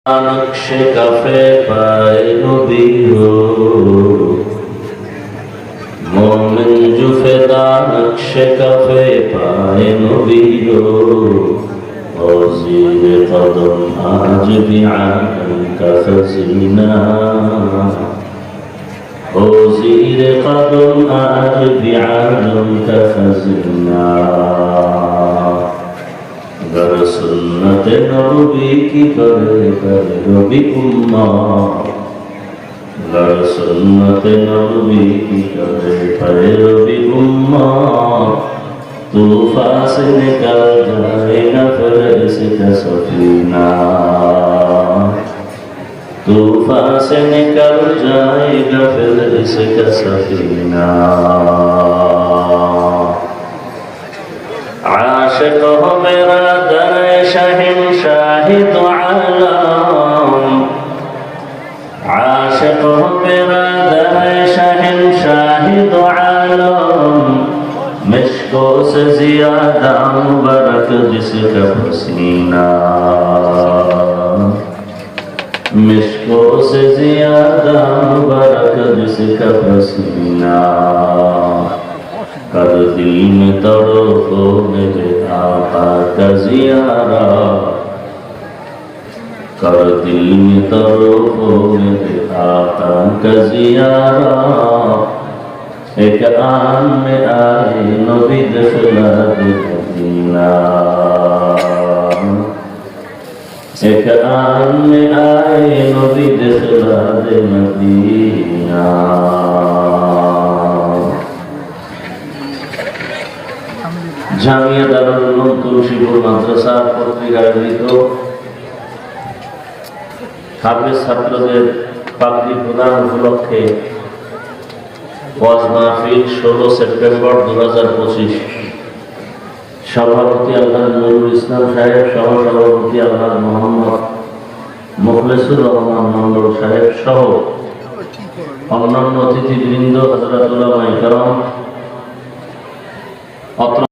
नक्श कफे पाए नबीरो मोमिन जुफेदा नक्श कफे पाए नबीरो औज़ीर कदम आज भी आदम का खजीना औज़ीर कदम आज भी आदम का खजीना गर सुन्नत नबी की करे करे नबी उम्मत गर सुन्नत नबी की करे करे नबी उम्मत तूफान से निकल जाएगा फिर इसका सफीना तूफान से निकल जाएगा फिर इसका सफीना आशिक हो मेरा दर शहंशाही तो आलम आशिक हो मेरा दर शहंशाही तो आलम मिश्को से ज़्यादा मुबारक जिसका पसीना मिश्को से ज़्यादा मुबारक जिसका पसीना कर दिल में तड़पो मेरे आका का ज़ियारा कर दिल में तड़पो मेरे आका का ज़ियारा एक आन में आए नबी दिखला दे मदीना एक आन में आए नबी दिखला दे मदीना জামিয়া দারুল উলুম তুলসীপুর মাদ্রাসা কর্তৃক আয়োজিত হাফেজ ছাত্রদের পাগড়ি প্রদান উপলক্ষে ওয়াজ মাহফিল 16 সেপ্টেম্বর 2025 সভাপতি আল্লাহ নুরুল ইসলাম সাহেব, সহ সভাপতি আল্লাহ মোহাম্মদ মুখলেসুর রহমান মন্ডল সাহেব সহ অন্যান্য অতিথিবৃন্দ, হযরত উলামায়ে কেরাম,